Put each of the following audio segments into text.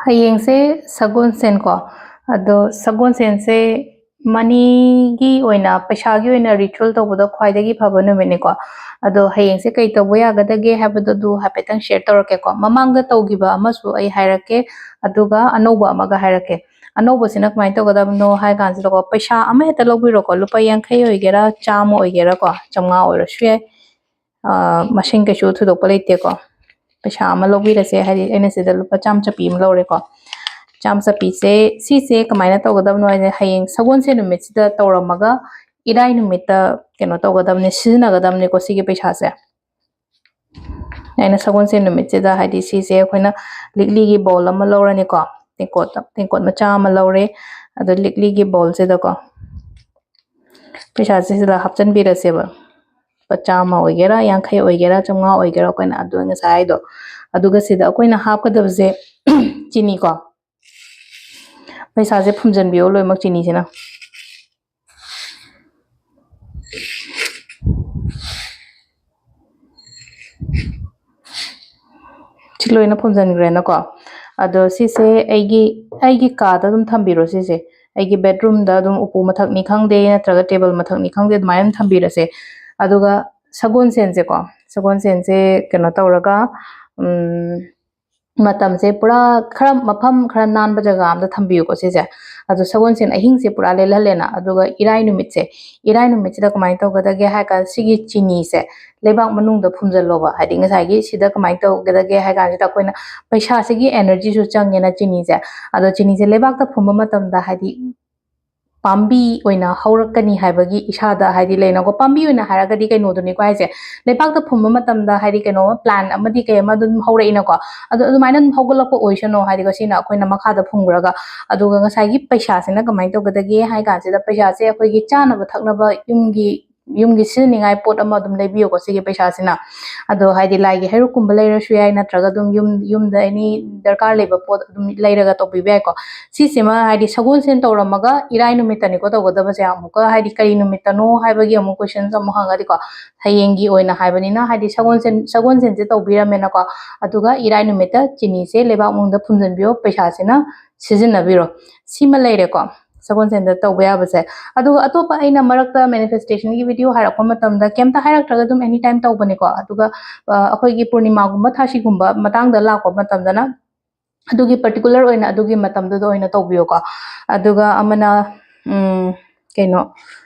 ꯍꯌꯦꯡꯁꯦ ꯁꯒꯣꯜꯁꯦꯟꯀꯣ ꯑꯗꯣ ꯁꯒꯣꯜꯁꯦꯟꯁꯦ ꯃꯅꯤꯒꯤ ꯑꯣꯏꯅ ꯄꯩꯁꯥꯒꯤ ꯑꯣꯏꯅ ꯔꯤꯆꯨꯋꯦꯜ ꯇꯧꯕꯗ ꯈ꯭ꯋꯥꯏꯗꯒꯤ ꯐꯕ ꯅꯨꯃꯤꯠꯅꯤꯀꯣ ꯑꯗꯣ ꯍꯌꯦꯡꯁꯦ ꯀꯩ ꯇꯧꯕ ꯌꯥꯒꯗꯒꯦ ꯍꯥꯏꯕꯗꯨ ꯍꯥꯏꯐꯦꯠꯇꯪ ꯁꯦꯌꯔ ꯇꯧꯔꯛꯀꯦꯀꯣ ꯃꯃꯥꯡꯗ ꯇꯧꯈꯤꯕ ꯑꯃꯁꯨ ꯑꯩ ꯍꯥꯏꯔꯛꯀꯦ ꯑꯗꯨꯒ ꯑꯅꯧꯕ ꯑꯃꯒ ꯍꯥꯏꯔꯛꯀꯦ ꯑꯅꯧꯕꯁꯤꯅ ꯀꯃꯥꯏꯅ ꯇꯧꯒꯗꯕꯅꯣ ꯍꯥꯏ ꯀꯥꯟꯁꯤꯗꯀꯣ ꯄꯩꯁꯥ ꯑꯃ ꯍꯦꯛꯇ ꯂꯧꯕꯤꯔꯣꯀꯣ ꯂꯨꯄꯥ 50 ꯑꯣꯏꯒꯦꯔꯥ ꯆꯥꯝꯃ ꯑꯣꯏꯒꯦꯔꯥꯀꯣ ꯆꯥꯝꯃꯉꯥ ꯑꯣꯏꯔꯁꯨ ꯌꯥꯏ ꯃꯁꯤꯡ ꯀꯩꯁꯨ ꯊꯣꯏꯗꯣꯛꯄ ꯂꯩꯇꯦꯀꯣ ꯄꯩꯁꯥ ꯑꯃ ꯂꯧꯕꯤꯔꯁꯦ ꯍꯥꯏꯗꯤ ꯑꯩꯅ ꯁꯤꯗ ꯂꯨꯄꯥ ꯆꯥꯝ ꯆꯞꯄꯤ ꯑꯃ ꯂꯧꯔꯦꯀꯣ ꯆꯥꯝ ꯆꯞꯄꯤꯁꯦ ꯁꯤꯁꯦ ꯀꯃꯥꯏꯅ ꯇꯧꯒꯗꯕꯅꯣ ꯍꯥꯏꯗꯤ ꯍꯌꯦꯡ ꯁꯒꯣꯜꯁꯦꯟ ꯅꯨꯃꯤꯠꯁꯤꯗ ꯇꯧꯔꯝꯃꯒ ꯏꯔꯥꯏ ꯅꯨꯃꯤꯠꯇ ꯀꯩꯅꯣ ꯇꯧꯒꯗꯕꯅꯦ ꯁꯤꯖꯤꯟꯅꯒꯗꯕꯅꯦꯀꯣ ꯁꯤꯒꯤ ꯄꯩꯁꯥꯁꯦ ꯑꯩꯅ ꯁꯒꯣꯜꯁꯦꯟ ꯅꯨꯃꯤꯠꯁꯤꯗ ꯍꯥꯏꯗꯤ ꯁꯤꯁꯦ ꯑꯩꯈꯣꯏꯅ ꯂꯤꯛꯂꯤꯒꯤ ꯕꯣꯜ ꯑꯃ ꯂꯧꯔꯅꯤꯀꯣ ꯇꯦꯡꯀꯣꯠ ꯃꯆꯥ ꯑꯃ ꯂꯧꯔꯦ ꯑꯗꯣ ꯂꯤꯛꯂꯤꯒꯤ ꯕꯣꯜꯁꯤꯗꯀꯣ ꯄꯩꯁꯥꯁꯦ ꯁꯤꯗ ꯍꯥꯞꯆꯤꯟꯕꯤꯔꯁꯦꯕ ꯂꯨꯄꯥ ꯆꯥꯝꯃ ꯑꯣꯏꯒꯦꯔꯥ 50 ꯑꯣꯏꯒꯦꯔꯥ ꯆꯥꯝꯃꯉꯥ ꯑꯣꯏꯒꯦꯔꯥ ꯑꯩꯈꯣꯏꯅ ꯑꯗꯨ ꯉꯁꯥꯏ ꯍꯥꯏꯗꯣ ꯑꯗꯨꯒ ꯁꯤꯗ ꯑꯩꯈꯣꯏꯅ ꯍꯥꯞꯀꯗꯕꯁꯦ ꯆꯤꯅꯤꯀꯣ ꯄꯩꯁꯥꯁꯦ ꯐꯨꯝꯖꯤꯟꯕꯤꯌꯣ ꯂꯣꯏꯅꯃꯛ ꯆꯤꯅꯤꯁꯤꯅ ꯁꯤ ꯂꯣꯏꯅ ꯐꯨꯝꯖꯤꯟꯈ꯭ꯔꯦꯅꯀꯣ ꯑꯗꯣ ꯁꯤꯁꯦ ꯑꯩꯒꯤ ꯀꯥꯗ ꯑꯗꯨꯝ ꯊꯝꯕꯤꯔꯣ ꯁꯤꯁꯦ ꯑꯩꯒꯤ ꯕꯦꯗꯔꯨꯝꯗ ꯑꯗꯨꯝ ꯎꯄꯨ ꯃꯊꯛꯅꯤ ꯈꯪꯗꯦ ꯅꯠꯇ꯭ꯔꯒ ꯇꯦꯕꯜ ꯃꯊꯛꯅꯤ ꯈꯪꯗꯦ ꯑꯗꯨꯃꯥꯏꯅ ꯑꯗꯨꯝ ꯊꯝꯕꯤꯔꯁꯦ ꯑꯗꯨꯒ ꯁꯒꯣꯜꯁꯦꯟꯁꯦꯀꯣ ꯁꯒꯣꯜꯁꯦꯟꯁꯦ ꯀꯩꯅꯣ ꯇꯧꯔꯒ ꯃꯇꯝꯁꯦ ꯄꯨꯔꯥ ꯈꯔ ꯃꯐꯝ ꯈꯔ ꯅꯥꯟꯕ ꯖꯒꯥ ꯑꯝꯗ ꯊꯝꯕꯤꯌꯨꯀꯣ ꯁꯤꯁꯦ ꯑꯗꯣ ꯁꯒꯣꯜꯁꯦꯟ ꯑꯍꯤꯡꯁꯦ ꯄꯨꯔꯥ ꯂꯦꯜꯍꯜꯂꯦꯅ ꯑꯗꯨꯒ ꯏꯔꯥꯏ ꯅꯨꯃꯤꯠꯁꯤꯗ ꯀꯃꯥꯏꯅ ꯇꯧꯒꯗꯒꯦ ꯍꯥꯏ ꯀꯥꯟꯗ ꯁꯤꯒꯤ ꯆꯤꯅꯤꯁꯦ ꯂꯩꯕꯥꯛ ꯃꯅꯨꯡꯗ ꯐꯨꯝꯖꯤꯜꯂꯣꯕ ꯍꯥꯏꯗꯤ ꯉꯁꯥꯏꯒꯤ ꯁꯤꯗ ꯀꯃꯥꯏꯅ ꯇꯧꯒꯗꯒꯦ ꯍꯥꯏ ꯀꯥꯟꯁꯤꯗ ꯑꯩꯈꯣꯏꯅ ꯄꯩꯁꯥꯁꯤꯒꯤ ꯑꯦꯅꯔꯖꯤꯁꯨ ꯆꯪꯉꯦꯅ ꯆꯤꯅꯤꯁꯦ ꯑꯗꯣ ꯆꯤꯅꯤꯁꯦ ꯂꯩꯕꯥꯛꯇ ꯐꯨꯝꯕ ꯃꯇꯝꯗ ꯍꯥꯏꯗꯤ ꯄꯥꯝꯕꯤ ꯑꯣꯏꯅ ꯍꯧꯔꯛꯀꯅꯤ ꯍꯥꯏꯕꯒꯤ ꯏꯁꯥꯗ ꯍꯥꯏꯗꯤ ꯂꯩꯅꯀꯣ ꯄꯥꯝꯕꯤ ꯑꯣꯏꯅ ꯍꯥꯏꯔꯒꯗꯤ ꯀꯩꯅꯣꯗꯨꯅꯤꯀꯣ ꯍꯥꯏꯁꯦ ꯂꯩꯕꯥꯛꯇ ꯐꯨꯝꯕ ꯃꯇꯝꯗ ꯍꯥꯏꯗꯤ ꯀꯩꯅꯣꯃ ꯄ꯭ꯂꯥꯟ ꯑꯃꯗꯤ ꯀꯩ ꯑꯃ ꯑꯗꯨꯝ ꯍꯧꯔꯛꯏꯅꯀꯣ ꯑꯗꯣ ꯑꯗꯨꯃꯥꯏꯅ ꯑꯗꯨꯝ ꯍꯧꯒꯠꯂꯛꯄ ꯑꯣꯏꯁꯅꯣ ꯍꯥꯏꯗꯤ ꯁꯤꯅ ꯑꯩꯈꯣꯏꯅ ꯃꯈꯥꯗ ꯐꯨꯝꯈ꯭ꯔꯒ ꯑꯗꯨꯒ ꯉꯁꯥꯏꯒꯤ ꯄꯩꯁꯥꯁꯤꯅ ꯀꯃꯥꯏꯅ ꯇꯧꯒꯗꯒꯦ ꯍꯥꯏ ꯀꯥꯟꯁꯤꯗ ꯄꯩꯁꯥꯁꯦ ꯑꯩꯈꯣꯏꯒꯤ ꯆꯥꯅꯕ ꯊꯛꯅꯕ ꯌꯨꯝꯒꯤ ꯁꯤꯖꯤꯟꯅꯅꯤꯡꯉꯥꯏ ꯄꯣꯠ ꯑꯃ ꯑꯗꯨꯝ ꯂꯩꯕꯤꯌꯣꯀꯣ ꯁꯤꯒꯤ ꯄꯩꯁꯥꯁꯤꯅ ꯑꯗꯣ ꯍꯥꯏꯗꯤ ꯂꯥꯏꯒꯤ ꯍꯩꯔꯨꯛꯀꯨꯝꯕ ꯂꯩꯔꯁꯨ ꯌꯥꯏ ꯅꯠꯇ꯭ꯔꯒ ꯑꯗꯨꯝ ꯌꯨꯝꯗ ꯑꯦꯅꯤ ꯗꯔꯀꯥꯔ ꯂꯩꯕ ꯄꯣꯠ ꯑꯗꯨꯝ ꯂꯩꯔꯒ ꯇꯧꯕꯤꯕ ꯌꯥꯏꯀꯣ ꯁꯤꯁꯤꯃ ꯍꯥꯏꯗꯤ ꯁꯒꯣꯜꯁꯦꯟ ꯇꯧꯔꯝꯃꯒ ꯏꯔꯥꯏ ꯅꯨꯃꯤꯠꯇꯅꯤꯀꯣ ꯇꯧꯒꯗꯕꯁꯦ ꯑꯃꯨꯛꯀ ꯍꯥꯏꯗꯤ ꯀꯔꯤ ꯅꯨꯃꯤꯠꯇꯅꯣ ꯍꯥꯏꯕꯒꯤ ꯑꯃꯨꯛ ꯀꯣꯏꯁꯟꯁ ꯑꯃꯨꯛ ꯍꯪꯉꯗꯤꯀꯣ ꯍꯌꯦꯡꯒꯤ ꯑꯣꯏꯅ ꯍꯥꯏꯕꯅꯤꯅ ꯍꯥꯏꯗꯤ ꯁꯒꯣꯜꯁꯦꯟꯁꯦ ꯇꯧꯕꯤꯔꯝꯃꯦꯅꯀꯣ ꯑꯗꯨꯒ ꯏꯔꯥꯏ ꯅꯨꯃꯤꯠꯇ ꯆꯤꯅꯤꯁꯦ ꯂꯩꯕꯥꯛ ꯃꯅꯨꯡꯗ ꯐꯨꯝꯖꯤꯟꯕꯤꯌꯣ ꯄꯩꯁꯥꯁꯤꯅ ꯁꯤꯖꯤꯟꯅꯕꯤꯔꯣ ꯁꯤꯃ ꯂꯩꯔꯦꯀꯣ ꯁꯒꯣꯜꯁꯦꯟꯗ ꯇꯧꯕ ꯌꯥꯕꯁꯦ ꯑꯗꯨꯒ ꯑꯇꯣꯞꯄ ꯑꯩꯅ ꯃꯔꯛꯇ ꯃꯦꯅꯤꯐꯦꯁꯇꯦꯁꯟꯒꯤ ꯚꯤꯗꯤꯑꯣ ꯍꯥꯏꯔꯛꯄ ꯃꯇꯝꯗ ꯀꯩꯝꯇ ꯍꯥꯏꯔꯛꯇ꯭ꯔꯒ ꯑꯗꯨꯝ ꯑꯦꯅꯤ ꯇꯥꯏꯝ ꯇꯧꯕꯅꯤꯀꯣ ꯑꯗꯨꯒ ꯑꯩꯈꯣꯏꯒꯤ ꯄꯨꯔꯅꯤꯃꯥꯒꯨꯝꯕ ꯊꯥꯁꯤꯒꯨꯝꯕ ꯃꯇꯥꯡꯗ ꯂꯥꯛꯄ ꯃꯇꯝꯗꯅ ꯑꯗꯨꯒꯤ ꯄꯔꯇꯤꯀꯨꯂꯔ ꯑꯣꯏꯅ ꯑꯗꯨꯒꯤ ꯃꯇꯝꯗꯨꯗ ꯑꯣꯏꯅ ꯇꯧꯕꯤꯌꯣꯀꯣ ꯑꯗꯨꯒ ꯑꯃꯅ ꯀꯩꯅꯣ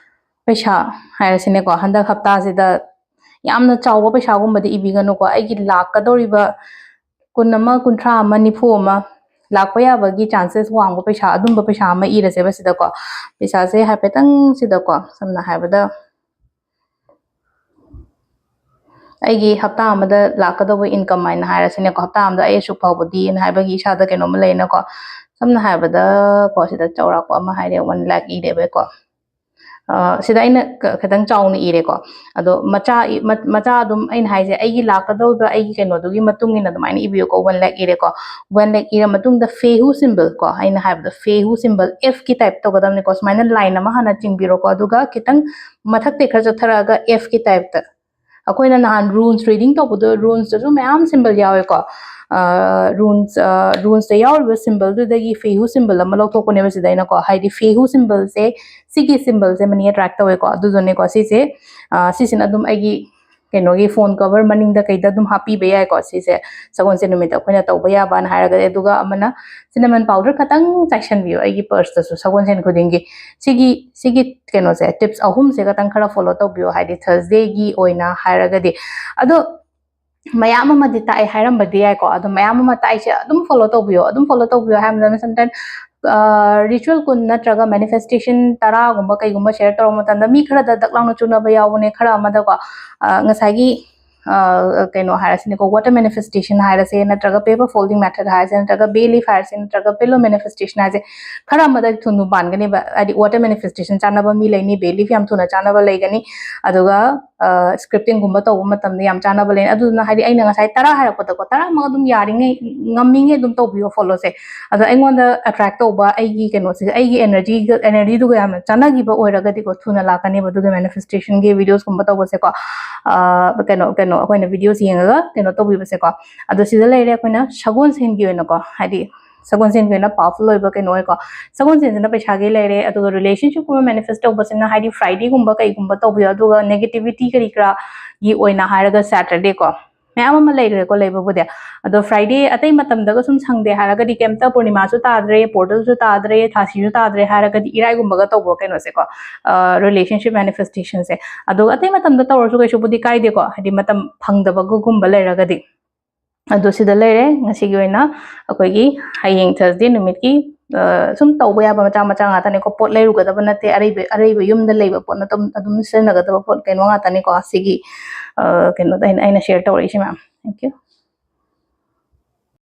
ꯄꯩꯁꯥ ꯍꯥꯏꯔꯁꯤꯅꯦꯀꯣ ꯍꯟꯗꯛ ꯍꯞꯇꯥꯁꯤꯗ ꯌꯥꯝꯅ ꯆꯥꯎꯕ ꯄꯩꯁꯥꯒꯨꯝꯕꯗꯤ ꯏꯕꯤꯒꯅꯨꯀꯣ ꯑꯩꯒꯤ ꯂꯥꯛꯀꯗꯧꯔꯤꯕ 21 30 40 ꯂꯥꯛꯄ ꯌꯥꯕꯒꯤ ꯆꯥꯟꯁꯦꯁ ꯋꯥꯡꯕ ꯄꯩꯁꯥ ꯑꯗꯨꯝꯕ ꯄꯩꯁꯥ ꯑꯃ ꯏꯔꯁꯦꯕ ꯁꯤꯗꯀꯣ ꯄꯩꯁꯥꯁꯦ ꯍꯥꯏꯐꯦꯠꯇꯪ ꯁꯤꯗꯀꯣ ꯁꯝꯅ ꯍꯥꯏꯕꯗ ꯑꯩꯒꯤ ꯍꯞꯇꯥ ꯑꯃꯗ ꯂꯥꯛꯀꯗꯧꯕ ꯏꯟꯀꯝ ꯍꯥꯏꯅ ꯍꯥꯏꯔꯁꯤꯅꯦꯀꯣ ꯍꯞꯇꯥ ꯑꯃꯗ ꯑꯩ ꯑꯁꯨꯛ ꯐꯥꯎꯕꯗꯤꯅ ꯍꯥꯏꯕꯒꯤ ꯏꯁꯥꯗ ꯀꯩꯅꯣꯝꯃ ꯂꯩꯅꯀꯣ ꯁꯝꯅ ꯍꯥꯏꯔꯕꯗ ꯀꯣ ꯁꯤꯗ ꯆꯥꯎꯔꯥꯛꯄ ꯑꯃ ꯍꯥꯏꯔꯦ 1 lakh ꯏꯔꯦꯕꯀꯣ ꯁꯤꯗ ꯑꯩꯅ ꯈꯤꯇꯪ ꯆꯥꯎꯅ ꯏꯔꯦꯀꯣ ꯑꯗꯣ ꯃꯆꯥ ꯑꯗꯨꯝ ꯑꯩꯅ ꯍꯥꯏꯁꯦ ꯑꯩꯒꯤ ꯂꯥꯛꯀꯗꯧꯔꯤꯕ ꯑꯩꯒꯤ ꯀꯩꯅꯣꯗꯨꯒꯤ ꯃꯇꯨꯡ ꯏꯟꯅ ꯑꯗꯨꯃꯥꯏꯅ ꯏꯕꯤꯌꯨꯀꯣ 1 lakh ꯏꯔꯦꯀꯣ 1 lakh ꯏꯔ ꯃꯇꯨꯡꯗ ꯐꯦꯍꯨ ꯁꯤꯝꯕꯜ ꯀꯣ ꯑꯩꯅ ꯍꯥꯏꯕꯗ ꯐꯦꯍꯨ ꯁꯤꯝꯕꯜ F ꯀꯤ ꯇꯥꯏꯞ ꯇꯧꯒꯗꯕꯅꯤꯀꯣ ꯁꯨꯃꯥꯏꯅ ꯂꯥꯏꯟ ꯑꯃ ꯍꯥꯟꯅ ꯆꯤꯡꯕꯤꯔꯣꯀꯣ ꯑꯗꯨꯒ ꯈꯤꯇꯪ ꯃꯊꯛꯇꯩ ꯈꯔ ꯆꯠꯊꯔꯛꯑꯒ F ꯀꯤ ꯇꯥꯏꯞꯇ ꯑꯩꯈꯣꯏꯅ ꯅꯍꯥꯟ ꯔꯨꯟꯁ ꯔꯤꯗꯤꯡ ꯇꯧꯕꯗꯣ ꯔꯨꯟꯁꯇꯁꯨ ꯃꯌꯥꯝ ꯁꯤꯝꯕꯜ ꯌꯥꯎꯋꯦꯀꯣ ꯔꯨꯟꯁꯇ ꯌꯥꯎꯔꯤꯕ ꯁꯤꯝꯕꯜꯗꯨꯗꯒꯤ ꯐꯦꯍꯨ ꯁꯤꯝꯕꯜ ꯑꯃ ꯂꯧꯊꯣꯛꯄꯅꯦꯕ ꯁꯤꯗ ꯑꯩꯅꯀꯣ ꯍꯥꯏꯗꯤ ꯐꯦꯍꯨ ꯁꯤꯝꯕꯜꯁꯦ ꯁꯤꯒꯤ ꯁꯤꯝꯕꯜꯁꯦ ꯃꯅꯤ ꯑꯦꯇ꯭ꯔꯦꯛ ꯇꯧꯋꯦꯀꯣ ꯑꯗꯨꯗꯨꯅꯦꯀꯣ ꯁꯤꯁꯤꯅ ꯑꯗꯨꯝ ꯑꯩꯒꯤ ꯀꯩꯅꯣꯒꯤ ꯐꯣꯟ ꯀꯚꯔ ꯃꯅꯤꯡꯗ ꯀꯩꯗ ꯑꯗꯨꯝ ꯍꯥꯞꯄꯤꯕ ꯌꯥꯏꯀꯣ ꯁꯤꯁꯦ ꯁꯒꯣꯜꯁꯦꯟ ꯅꯨꯃꯤꯠꯇ ꯑꯩꯈꯣꯏꯅ ꯇꯧꯕ ꯌꯥꯕꯅ ꯍꯥꯏꯔꯒꯗꯤ ꯑꯗꯨꯒ ꯑꯃꯅ ꯁꯤꯅꯃꯟ ꯄꯥꯎꯗꯔ ꯈꯇꯪ ꯆꯥꯏꯁꯟꯕꯤꯌꯣ ꯑꯩꯒꯤ ꯄꯔꯁꯇꯁꯨ ꯁꯒꯣꯜꯁꯦꯟ ꯈꯨꯗꯤꯡꯒꯤ ꯁꯤꯒꯤ ꯀꯩꯅꯣꯁꯦ ꯇꯤꯞꯁ ꯑꯍꯨꯝꯁꯦ ꯈꯇꯪ ꯈꯔ ꯐꯣꯂꯣ ꯇꯧꯕꯤꯌꯣ ꯍꯥꯏꯗꯤ ꯊꯔꯁꯗꯦꯒꯤ ꯑꯣꯏꯅ ꯍꯥꯏꯔꯒꯗꯤ ꯑꯗꯣ ꯃꯌꯥꯝ ꯑꯃꯗꯤ ꯇꯥꯛꯑꯦ ꯍꯥꯏꯔꯝꯕꯗꯤ ꯌꯥꯏꯀꯣ ꯑꯗꯣ ꯃꯌꯥꯝ ꯑꯃ ꯇꯥꯛꯏꯁꯦ ꯑꯗꯨꯝ ꯐꯣꯂꯣ ꯇꯧꯕꯤꯌꯣ ꯍꯥꯏꯕꯗ ꯁꯝꯇꯥꯏꯝ ꯔꯤꯆꯨꯋꯦꯜ 10 ꯅꯠꯇ꯭ꯔꯒ ꯃꯦꯅꯤꯐꯦꯁꯇꯦꯁꯟ 10 ꯀꯩꯒꯨꯝꯕ ꯁꯦꯌꯔ ꯇꯧꯔꯛꯄ ꯃꯇꯝꯗ ꯃꯤ ꯈꯔꯗ ꯗꯛ ꯂꯥꯎꯅ ꯆꯨꯅꯕ ꯌꯥꯎꯕꯅꯦ ꯈꯔ ꯑꯃꯗꯀꯣ ꯉꯁꯥꯏꯒꯤ ꯀꯩꯅꯣ ꯍꯥꯏꯔꯁꯤꯅꯦꯀꯣ ꯋꯥꯇꯔ ꯃꯦꯅꯤꯐꯦꯁꯇꯦꯁꯟ ꯍꯥꯏꯔꯁꯦ ꯅꯠꯇ꯭ꯔꯒ ꯄꯦꯄꯔ ꯐꯣल्डिंग मेथड ꯍꯥꯏꯔꯁꯦ ꯅꯠꯇ꯭ꯔꯒ ꯕे ꯂꯤफ ꯍꯥꯏꯔꯁꯦ ꯅꯠꯇ꯭ꯔꯒ ꯄꯤलो ꯃꯦꯅꯤꯐꯦꯁꯇꯦꯁꯟ ꯍꯥꯏꯔꯁꯦ ꯈꯔ ꯑꯃꯗ ꯊꯨꯅ ꯄꯥꯟꯒꯅꯦꯕ ꯍꯥꯏꯗꯤ ꯋꯥꯇꯔ ꯃꯦꯅꯤꯐꯦꯁꯇꯦꯁꯟ ꯆꯥꯅꯕ ꯃꯤ ꯂꯩꯅꯤ ꯕे ꯂꯤफ ꯌꯥꯝ ꯊꯨꯅ ꯆꯥꯅꯕ ꯂꯩꯒꯅꯤ ꯑꯗꯨꯒ ꯁ꯭ꯀ꯭रिꯞꯇꯤꯡꯒꯨꯝꯕ ꯇꯧꯕ ꯃꯇꯝꯗ ꯌꯥꯝ ꯆꯥꯅꯕ ꯂꯩ ꯑꯗꯨꯗꯨꯅ ꯍꯥꯏꯗꯤ ꯑꯩꯅ ꯉꯁꯥꯏ 10 ꯍꯥꯏꯔꯛꯄꯗꯀꯣ 10 ꯑꯃ ꯑꯗꯨꯝ ꯌꯥꯔꯤꯉꯩ ꯉꯝꯃꯤꯉꯩ ꯑꯗꯨꯝ ꯇꯧꯕꯤꯌꯣ ꯐꯣꯂꯣꯁꯦ ꯑꯗꯣ ꯑꯩꯉꯣꯟꯗ ꯑꯦꯇ꯭ꯔꯦꯛ ꯇꯧꯕ ꯑꯩꯒꯤ ꯀꯩꯅꯣꯁꯦ ꯑꯩꯒꯤ ꯑꯦꯅꯔꯖꯤꯗꯨꯒ ꯌꯥꯝꯅ ꯆꯥꯟꯅꯈꯤꯕ ꯑꯣꯏꯔꯒꯗꯤꯀꯣ ꯊꯨꯅ ꯂꯥꯛꯀꯅꯦꯕ ꯑꯗꯨꯒ ꯃꯦꯅꯤꯐꯦꯁꯇꯦꯁꯟꯒꯤ ꯚꯤꯗꯤꯑꯣꯁꯀꯨꯝꯕ ꯇꯧꯕꯁꯦꯀꯣ ꯀꯩꯅꯣ ꯑꯩꯈꯣꯏꯅ ꯚꯤꯗꯤꯑꯣꯁ ꯌꯦꯡꯉꯒ ꯀꯩꯅꯣ ꯇꯧꯕꯤꯕꯁꯦꯀꯣ ꯑꯗꯣ ꯁꯤꯗ ꯂꯩꯔꯦ ꯑꯩꯈꯣꯏꯅ ꯁꯒꯣꯜꯁꯦꯟꯒꯤ ꯑꯣꯏꯅꯀꯣ ꯍꯥꯏꯗꯤ ꯁꯒꯣꯜꯁꯦꯟꯒꯤ ꯑꯣꯏꯅ ꯄꯥꯋꯔꯐꯨꯜ ꯑꯣꯏꯕ ꯀꯩꯅꯣ ꯑꯣꯏꯀꯣ ꯁꯒꯣꯜꯁꯦꯟꯁꯤꯅ ꯄꯩꯁꯥꯒꯤ ꯂꯩꯔꯦ ꯑꯗꯨꯒ ꯔꯤꯂꯦꯁꯟꯁꯤꯞꯀꯨꯝꯕ ꯃꯦꯅꯤꯐꯦꯁ ꯇꯧꯕꯁꯤꯅ ꯍꯥꯏꯗꯤ ꯐ꯭ꯔꯥꯏꯗꯦꯒꯨꯝꯕ ꯀꯩꯒꯨꯝꯕ ꯇꯧꯕꯤꯌꯣ ꯑꯗꯨꯒ ꯅꯦꯒꯦꯇꯤꯚꯤꯇꯤ ꯀꯔꯤ ꯀꯔꯥꯒꯤ ꯑꯣꯏꯅ ꯍꯥꯏꯔꯒ ꯁꯦꯇꯔꯗꯦ ꯀꯣ ꯃꯌꯥꯝ ꯑꯃ ꯂꯩꯈ꯭ꯔꯦꯀꯣ ꯂꯩꯕꯕꯨꯗꯤ ꯑꯗꯣ ꯐ꯭ꯔꯥꯏꯗꯦ ꯑꯇꯩ ꯃꯇꯝꯗꯒ ꯁꯨꯝ ꯁꯪꯗꯦ ꯍꯥꯏꯔꯒꯗꯤ ꯀꯩꯝꯇ ꯄꯨꯔꯅꯤꯃꯥꯁꯨ ꯇꯥꯗ꯭ꯔꯦ ꯄꯣꯔꯇꯜꯁꯨ ꯇꯥꯗ꯭ꯔꯦ ꯊꯥꯁꯤꯁꯨ ꯇꯥꯗ꯭ꯔꯦ ꯍꯥꯏꯔꯒꯗꯤ ꯏꯔꯥꯏꯒꯨꯝꯕꯒ ꯇꯧꯕ ꯀꯩꯅꯣꯁꯦꯀꯣ ꯔꯤꯂꯦꯁꯟꯁꯤꯞ ꯃꯦꯅꯤꯐꯦꯁꯇꯦꯁꯟꯁꯦ ꯑꯗꯨꯒ ꯑꯇꯩ ꯃꯇꯝꯗ ꯇꯧꯔꯁꯨ ꯀꯩꯁꯨꯕꯨꯗꯤ ꯀꯥꯏꯗꯦꯀꯣ ꯍꯥꯏꯗꯤ ꯃꯇꯝ ꯐꯪꯗꯕꯒꯨꯝꯕ ꯂꯩꯔꯒꯗꯤ ꯑꯗꯣ ꯁꯤꯗ ꯂꯩꯔꯦ ꯉꯁꯤꯒꯤ ꯑꯣꯏꯅ ꯑꯩꯈꯣꯏꯒꯤ ꯍꯌꯦꯡ ꯊꯔꯁꯗꯦ ꯅꯨꯃꯤꯠꯀꯤ ꯁꯨꯝ ꯇꯧꯕ ꯌꯥꯕ ꯃꯆꯥ ꯃꯆꯥ ꯉꯥꯛꯇꯅꯤꯀꯣ ꯄꯣꯠ ꯂꯩꯔꯨꯒꯗꯕ ꯅꯠꯇꯦ ꯑꯔꯩꯕ ꯌꯨꯝꯗ ꯂꯩꯕ ꯄꯣꯠꯅ ꯑꯗꯨꯝ ꯁꯤꯖꯤꯟꯅꯒꯗꯕ ꯄꯣꯠ ꯀꯩꯅꯣ ꯉꯥꯛꯇꯅꯤꯀꯣ ꯁꯤꯒꯤ ꯀꯩꯅꯣꯗ ꯑꯩꯅ ꯁꯦꯌꯔ ꯇꯧꯔꯛꯏꯁꯤ ꯃꯌꯥꯝ ꯊꯦꯡꯛ ꯌꯨ